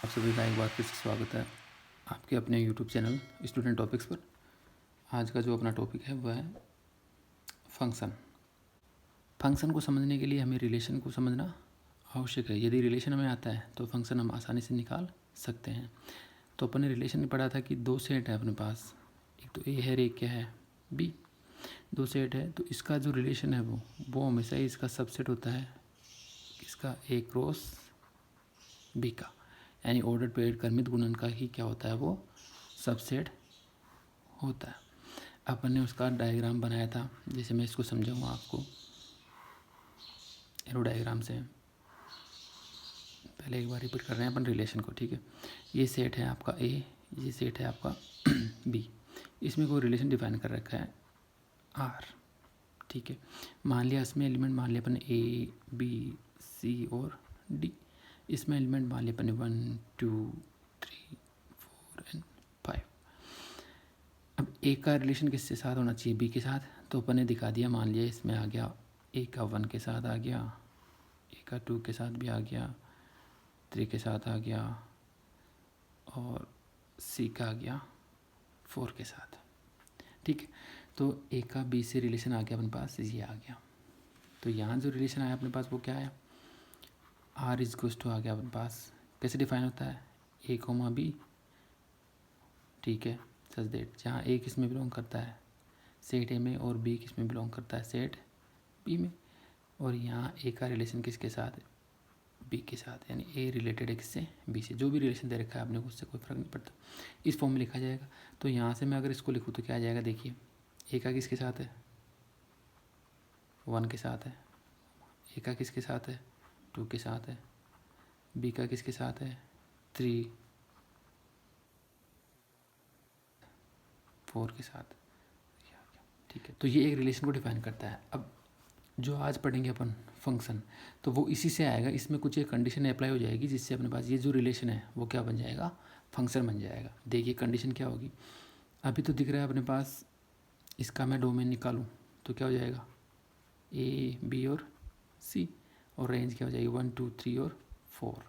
आप सभी का एक बार फिर से स्वागत है आपके अपने यूट्यूब चैनल स्टूडेंट टॉपिक्स पर। आज का जो अपना टॉपिक है वह है फंक्शन। फंक्शन को समझने के लिए हमें रिलेशन को समझना आवश्यक है। यदि रिलेशन हमें आता है तो फंक्शन हम आसानी से निकाल सकते हैं। तो अपन ने रिलेशन में पढ़ा था कि दो सेट है अपने पास, एक तो ए है और एक क्या है बी। दो सेट है तो इसका जो रिलेशन है वो हमेशा ही इसका सबसेट होता है इसका ए क्रॉस बी का, यानी ऑर्डर पेड क्रमित गुणन का ही क्या होता है वो सबसेट होता है। अपन ने उसका डायग्राम बनाया था, जैसे मैं इसको समझाऊंगा आपको एरो डायग्राम से। पहले एक बार रिपीट कर रहे हैं अपन रिलेशन को, ठीक है। ये सेट है आपका ए, ये सेट है आपका बी। इसमें कोई रिलेशन डिफाइन कर रखा है आर, ठीक है। मान लिया इसमें एलिमेंट मान लिया अपन ए बी सी और डी। इसमें एलिमेंट मान लिया अपन 1 2 3 4 एंड 5। अब ए का रिलेशन किसके साथ होना चाहिए, बी के साथ। तो अपन ने दिखा दिया, मान लिया इसमें आ गया ए का 1 के साथ आ गया, ए का 2 के साथ भी आ गया, 3 के साथ आ गया और सी का आ गया 4 के साथ, ठीक है। तो ए का बी से रिलेशन आ गया अपने पास, ये आ गया। तो यहाँ जो रिलेशन आया अपने पास वो क्या आया, आर इज इक्वल्स टू आ गया अपने पास। कैसे डिफाइन होता है, ए कोमा बी, ठीक है। सच देट जहाँ ए किस में बिलोंग करता है सेट ए में और बी किस में बिलोंग करता है सेट बी में। और यहाँ ए का रिलेशन किसके साथ, बी के साथ, यानी ए रिलेटेड है किससे, बी से। जो भी रिलेशन दे रखा है आपने उससे कोई फ़र्क नहीं पड़ता, इस फॉर्म में लिखा जाएगा। तो यहाँ से मैं अगर इसको लिखूँ तो क्या आ जाएगा, देखिए ए का किसके साथ है 1 के साथ है, ए का किसके साथ है 2 के साथ है, बी का किसके साथ है 3 4 के साथ, ठीक है। तो ये एक रिलेशन को डिफाइन करता है। अब जो आज पढ़ेंगे अपन फंक्शन, तो वो इसी से आएगा। इसमें कुछ एक कंडीशन अप्लाई हो जाएगी जिससे अपने पास ये जो रिलेशन है वो क्या बन जाएगा, फंक्शन बन जाएगा। देखिए कंडीशन क्या होगी, अभी तो दिख रहा है अपने पास, इसका मैं डोमेन निकालूं तो क्या हो जाएगा ए बी और सी, और रेंज क्या हो जाएगी 1 2 3 और 4।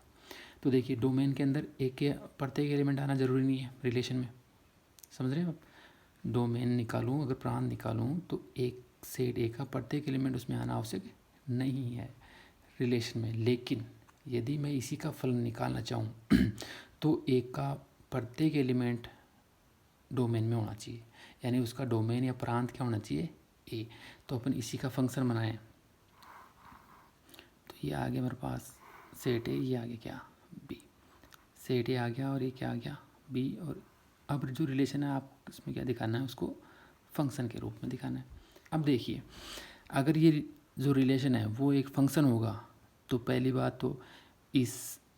तो देखिए डोमेन के अंदर एक के प्रत्येक एलिमेंट आना ज़रूरी नहीं है रिलेशन में, समझ रहे हैं आप। डोमेन निकालूं, अगर प्रांत निकालूं तो एक सेट ए का प्रत्येक एलिमेंट उसमें आना आवश्यक नहीं है रिलेशन में। लेकिन यदि मैं इसी का फलन निकालना चाहूँ तो एक का प्रत्येक एलिमेंट डोमेन में होना चाहिए, यानी उसका डोमेन या प्रांत क्या होना चाहिए ए। तो अपन इसी का फंक्शन बनाएं तो ये आ गया मेरे पास सेट ए, ये आ गया क्या बी। सेट ए आ गया और ये क्या आ गया बी। और अब जो रिलेशन है आप इसमें क्या दिखाना है, उसको फंक्शन के रूप में दिखाना है। अब देखिए अगर ये जो रिलेशन है वो एक फंक्शन होगा तो पहली बात तो इस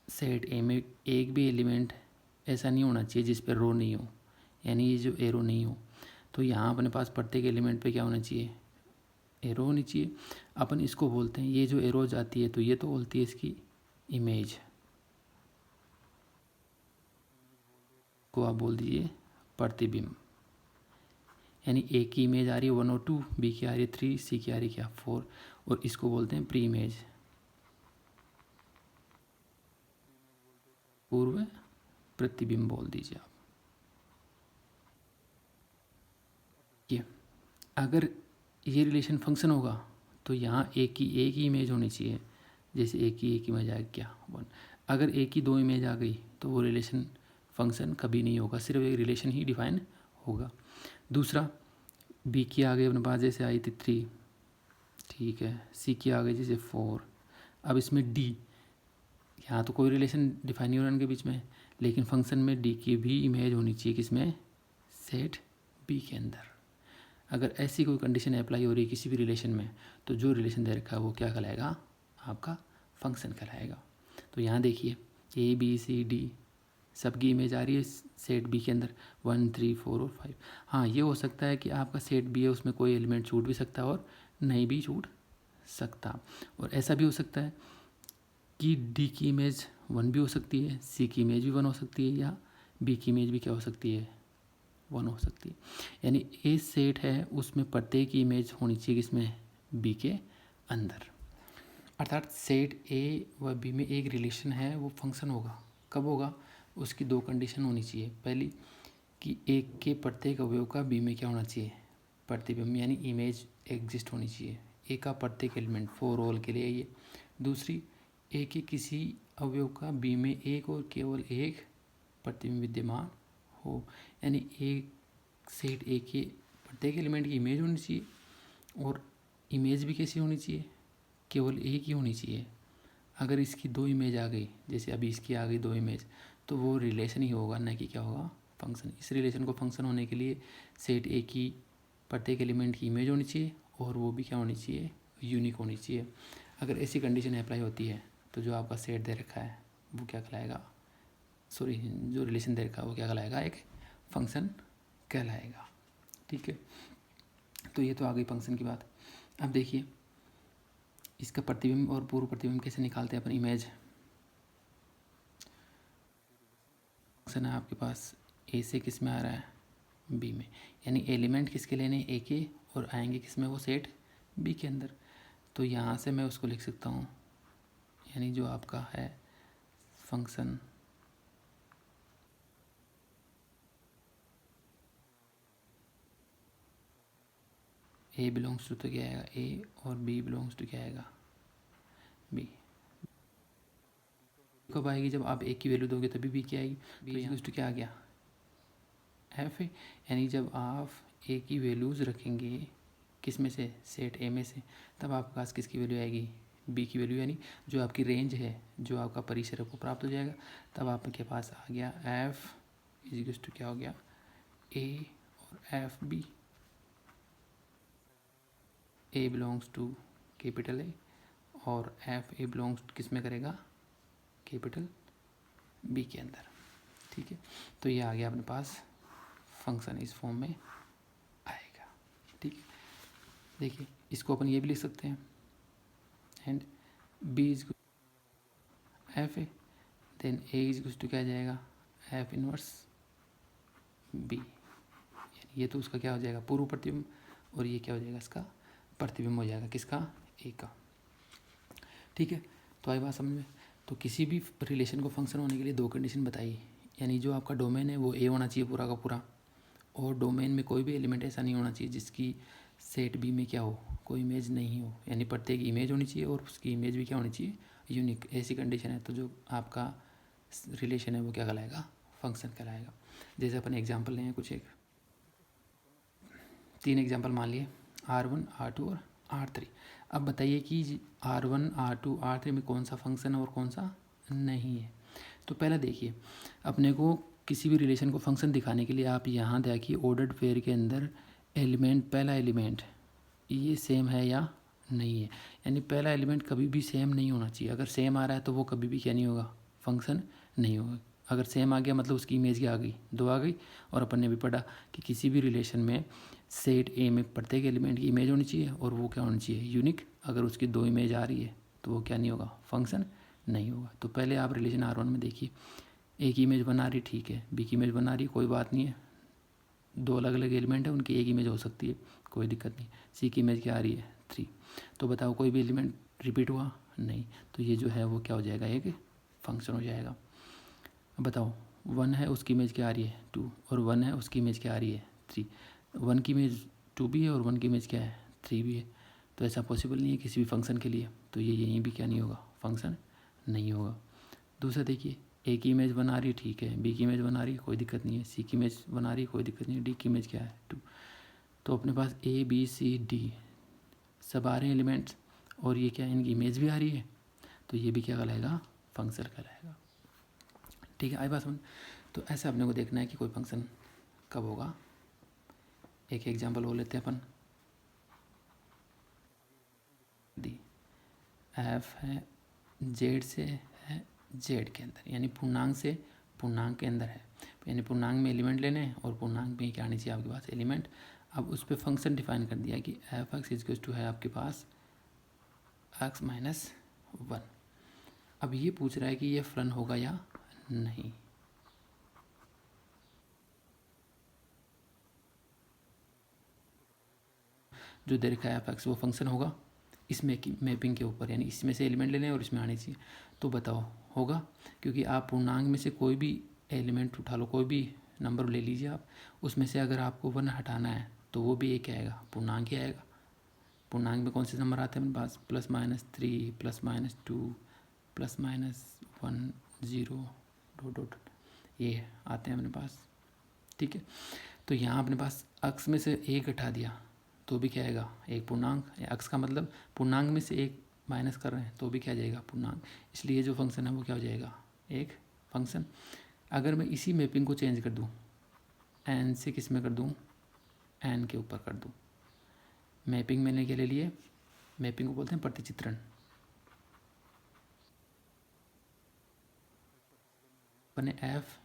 सेट ए में एक भी एलिमेंट ऐसा नहीं होना चाहिए जिस पर रो नहीं हो, यानी ये जो एरो नहीं हो। तो यहाँ अपने पास प्रत्येक एलिमेंट पे क्या होना चाहिए, एरो होनी चाहिए। अपन इसको बोलते हैं, ये जो एरो जाती है तो ये तो बोलती है इसकी इमेज को आप बोल दीजिए प्रतिबिंब, यानी ए की इमेज आ रही है 1 और 2, बी की आ रही है 3, सी की आ रही है क्या 4, और इसको बोलते हैं प्री इमेज, पूर्व प्रतिबिंब बोल दीजिए आप। ये अगर ये रिलेशन फंक्शन होगा तो यहाँ ए की इमेज होनी चाहिए, जैसे ए की इमेज आ गई क्या 1। अगर ए की 2 इमेज आ गई तो वो रिलेशन फंक्शन कभी नहीं होगा, सिर्फ एक रिलेशन ही डिफाइन होगा। दूसरा बी की आ गई अपने पास जैसे आई थी 3, ठीक है। सी की आ गई जैसे 4। अब इसमें डी, यहाँ तो कोई रिलेशन डिफाइन नहीं हो रहा इनके बीच में, लेकिन फंक्शन में डी की भी इमेज होनी चाहिए किसमें, सेट बी के अंदर। अगर ऐसी कोई कंडीशन अप्लाई हो रही है किसी भी रिलेशन में तो जो रिलेशन दे रखा है वो क्या कहलाएगा, आपका फंक्शन कहलाएगा। तो यहाँ देखिए ए बी सी डी सबकी इमेज आ रही है सेट बी के अंदर 1 3 4 और 5। हाँ ये हो सकता है कि आपका सेट बी है उसमें कोई एलिमेंट छूट भी सकता है और नहीं भी छूट सकता, और ऐसा भी हो सकता है कि डी की इमेज 1 भी हो सकती है, सी की इमेज भी 1 हो सकती है, या बी की इमेज भी क्या हो सकती है 1 हो सकती है। यानी ए सेट है उसमें प्रत्येक की इमेज होनी चाहिए किसमें, बी के अंदर। अर्थात सेट ए व बी में एक रिलेशन है वो फंक्शन होगा, कब होगा, उसकी दो कंडीशन होनी चाहिए। पहली कि एक के प्रत्येक अवयव का बी में क्या होना चाहिए, प्रतिबिंब यानी इमेज एग्जिस्ट होनी चाहिए। ए का प्रत्येक एलिमेंट फॉर ऑल के लिए ये। दूसरी, ए के किसी अवयव का बी में एक और केवल एक प्रतिबिंब विद्यमान हो, यानी एक सेट ए के प्रत्येक एलिमेंट की इमेज होनी चाहिए और इमेज भी कैसी होनी चाहिए, केवल एक ही होनी चाहिए। अगर इसकी दो इमेज आ गई, जैसे अभी इसकी आ गई दो इमेज, तो वो रिलेशन ही होगा, न कि क्या होगा, फंक्शन। इस रिलेशन को फंक्शन होने के लिए सेट ए की प्रत्येक एलिमेंट की इमेज होनी चाहिए और वो भी क्या होनी चाहिए, यूनिक होनी चाहिए। अगर ऐसी कंडीशन अप्लाई होती है तो जो आपका सेट दे रखा है वो क्या कहलाएगा, सॉरी जो रिलेशन दे रखा है वो क्या कहलाएगा, एक फंक्शन कहलाएगा। ठीक है, तो ये तो आ गई फंक्शन की बात। अब देखिए इसका प्रतिबिंब और पूर्व प्रतिबिंब कैसे निकालते हैं अपन। इमेज फंक्शन है आपके पास, ए से किस में आ रहा है, बी में, यानी एलिमेंट किसके लेने, ए के, और आएंगे किस में, वो सेट बी के अंदर। तो यहाँ से मैं उसको लिख सकता हूँ, यानी जो आपका है फंक्शन ए बिलोंग्स टू, तो क्या आएगा ए, और बी बिलोंग्स टू क्या आएगा, बी। कब आएगी, जब आप ए की वैल्यू दोगे तभी बी की आएगी। बी इक्वल्स टू क्या आ गया, एफ है, यानी जब आप ए की वैल्यूज़ रखेंगे किस में से, सेट ए में से, तब आपके पास किसकी वैल्यू आएगी, बी की वैल्यू, यानी जो आपकी रेंज है, जो आपका परिसर है वो प्राप्त हो जाएगा। तब आपके पास आ गया एफ इक्वल्स टू क्या हो गया, ए और F B. A belongs to capital A और एफ ए बिलोंग्स किस में करेगा, कैपिटल बी के अंदर। ठीक है, तो ये आ गया अपने पास फंक्शन, इस फॉर्म में आएगा। ठीक है, देखिए इसको अपन ये भी लिख सकते हैं, and B is F A, then A is to क्या आ जाएगा, एफ इनवर्स बी, यानी ये तो उसका क्या हो जाएगा, पूर्व प्रतिबिंब, और ये क्या हो जाएगा, इसका प्रतिबिंब हो जाएगा, किसका, ए का। ठीक है, तो आई बात समझ में। तो किसी भी रिलेशन को फंक्शन होने के लिए दो कंडीशन बताइए, यानी जो आपका डोमेन है वो ए होना चाहिए पूरा का पूरा, और डोमेन में कोई भी एलिमेंट ऐसा नहीं होना चाहिए जिसकी सेट बी में क्या हो, कोई इमेज नहीं हो, यानी प्रत्येक इमेज होनी चाहिए और उसकी इमेज भी क्या होनी चाहिए, यूनिक। ऐसी कंडीशन है तो जो आपका रिलेशन है वो क्या कहलाएगा, फंक्शन कहलाएगा। जैसे अपन एग्जांपल लें कुछ, एक 3 एग्जांपल मान लिए, R1 R2 और R3। अब बताइए कि R1 R2 R3 में कौन सा फंक्शन है और कौन सा नहीं है। तो पहला देखिए, अपने को किसी भी रिलेशन को फंक्शन दिखाने के लिए आप यहाँ देखिए ऑर्डर्ड पेयर के अंदर एलिमेंट, पहला एलिमेंट ये सेम है या नहीं है, यानी पहला एलिमेंट कभी भी सेम नहीं होना चाहिए। अगर सेम आ रहा है तो वो कभी भी क्या नहीं होगा, फंक्शन नहीं होगा। अगर सेम आ गया मतलब उसकी इमेज क्या आ गई, दो आ गई। और अपन ने भी पढ़ा कि किसी भी रिलेशन में सेट ए में प्रत्येक एलिमेंट की इमेज होनी चाहिए और वो क्या होनी चाहिए, यूनिक। अगर उसकी दो इमेज आ रही है तो वो क्या नहीं होगा, फंक्शन नहीं होगा। तो पहले आप रिलेशन R1 में देखिए, ए की इमेज बना रही ठीक है, बी की इमेज बना रही कोई बात नहीं है, दो अलग अलग एलिमेंट है उनकी एक इमेज हो सकती है, कोई दिक्कत नहीं। सी की इमेज क्या आ रही है, 3। तो बताओ कोई भी एलिमेंट रिपीट हुआ नहीं, तो ये जो है वो क्या हो जाएगा, एक फंक्शन हो जाएगा। बताओ 1 है उसकी इमेज क्या आ रही है, 2, और 1 है उसकी इमेज क्या आ रही है, 3। 1 की इमेज 2 भी है और 1 की इमेज क्या है, 3 भी है। तो ऐसा पॉसिबल नहीं है किसी भी फंक्शन के लिए, तो ये यहीं भी क्या नहीं होगा, फंक्शन नहीं होगा। दूसरा देखिए, ए की इमेज बना रही है ठीक है, बी की इमेज बना रही है कोई दिक्कत नहीं है, सी की इमेज बना रही है कोई दिक्कत नहीं है, डी की इमेज क्या है, 2। तो अपने पास ए बी सी डी सब आ रहे हैं एलिमेंट्स, और ये क्या इनकी इमेज भी आ रही है, तो ये भी क्या कहलाएगा, फंक्शन कहलाएगा। ठीक है, आई बात समझ। तो ऐसा अपने को देखना है कि कोई फंक्शन कब होगा। एक एग्जांपल और लेते हैं अपन, दी एफ है जेड से है जेड के अंदर, यानी पूर्णांक से पूर्णांक के अंदर है, यानी पूर्णांक में एलिमेंट लेने हैं और पूर्णांक में क्या आनी चाहिए आपके पास, एलिमेंट। अब उस पर फंक्शन डिफाइन कर दिया कि एफ एक्स इज टू है आपके पास एक्स माइनस 1। अब ये पूछ रहा है कि ये फलन होगा या नहीं। जो दे रखा है एफ एक्स वो फंक्शन होगा, इस मैपिंग के ऊपर, यानी इसमें से एलिमेंट लेने और इसमें आने चाहिए। तो बताओ होगा, क्योंकि आप पूर्णांक में से कोई भी एलिमेंट उठा लो, कोई भी नंबर ले लीजिए आप, उसमें से अगर आपको 1 हटाना है तो वो भी एक आएगा, पूर्णांक ही आएगा। पूर्णांक में कौन से नंबर आते हैं अपने पास? +-3, +-2, +-1, 0, डॉट ये आते हैं अपने पास, ठीक है। तो यहाँ अपने पास अक्स में से एक हटा दिया तो भी क्या आएगा? एक पूर्णांक। अक्स का मतलब पूर्णांक में से एक माइनस कर रहे हैं तो भी क्या जाएगा? पूर्णांक। इसलिए जो फंक्शन है वो क्या हो जाएगा? एक फंक्शन। अगर मैं इसी मैपिंग को चेंज कर दूँ, एन से किस में कर दूँ? एन के ऊपर कर दूँ। मैपिंग मैंने क्या ले लिए? मैपिंग को बोलते हैं प्रतिचित्रण। अपने एफ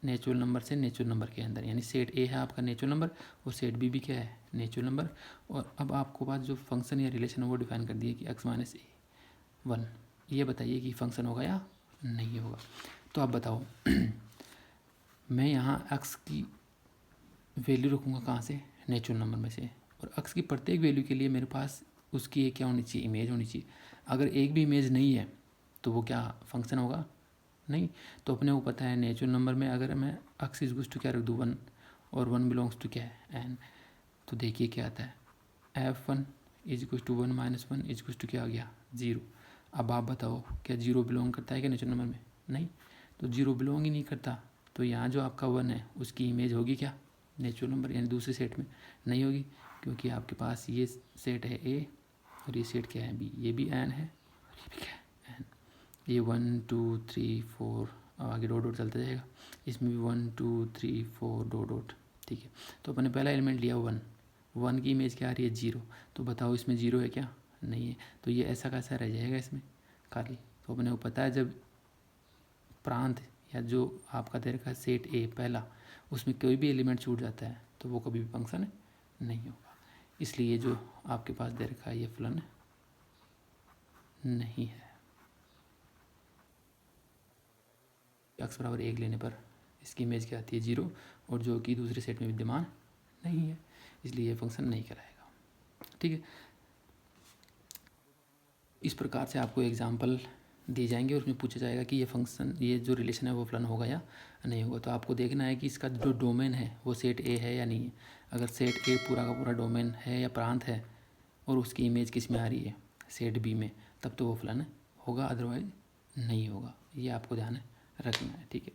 नेचुरल नंबर से नेचुरल नंबर के अंदर, यानी सेट ए है आपका नेचुरल नंबर और सेट बी भी क्या है? Natural number. और अब आपको पास जो फंक्शन या रिलेशन है वो डिफाइन कर दिए कि x-1, ये बताइए कि फंक्शन होगा या नहीं होगा। तो आप बताओ मैं यहाँ x की वैल्यू रखूँगा कहाँ से? नेचुरल नंबर में से। और x की प्रत्येक वैल्यू के लिए मेरे पास उसकी एक क्या होनी चाहिए? इमेज होनी चाहिए। अगर एक भी इमेज नहीं है तो वो क्या फंक्शन होगा? नहीं। तो अपने को पता है नेचुरल नंबर में अगर मैं x इज टू क्या रख दूँ? 1, और 1 बिलोंग्स टू क्या है? n। तो देखिए क्या आता है, f1 is to 1 - 1 is to क्या आ गया? 0। अब आप बताओ क्या 0 बिलोंग करता है क्या नेचुरल नंबर में? नहीं। तो 0 बिलोंग ही नहीं करता, तो यहाँ जो आपका 1 है उसकी इमेज होगी क्या? नेचुरल नंबर, यानी दूसरे सेट में नहीं होगी, क्योंकि आपके पास ये सेट है a और ये सेट क्या है? b। ये भी n है और ये भी क्या है? n। ये 1 2 3 4 आगे डॉट चलता जाएगा, इसमें भी 1 2 3 4 डॉट, ठीक है। तो अपने पहला एलिमेंट लिया 1 की इमेज क्या आ रही है? 0। तो बताओ इसमें 0 है क्या? नहीं है। तो ये ऐसा कैसा रह जाएगा इसमें खाली। तो अपने को पता है जब प्रांत या जो आपका दे रखा है सेट ए पहला, उसमें कोई भी एलिमेंट छूट जाता है तो वो कभी भी फंक्शन नहीं होगा। इसलिए जो आपके पास दे रखा है ये फलन नहीं है। x=1 लेने पर इसकी इमेज क्या आती है? 0, और जो कि दूसरे सेट में विद्यमान नहीं है, इसलिए ये फंक्शन नहीं कहलाएगा, ठीक है। इस प्रकार से आपको एग्जाम्पल दिए जाएंगे और उसमें पूछा जाएगा कि ये फंक्शन, ये जो रिलेशन है वो फलन होगा या नहीं होगा। तो आपको देखना है कि इसका जो डोमेन है वो सेट ए है या नहीं है। अगर सेट ए पूरा का पूरा डोमेन है या प्रांत है और उसकी इमेज किस में आ रही है? सेट बी में, तब तो वो फलन होगा, अदरवाइज नहीं होगा। ये आपको ध्यान रखना है, ठीक है।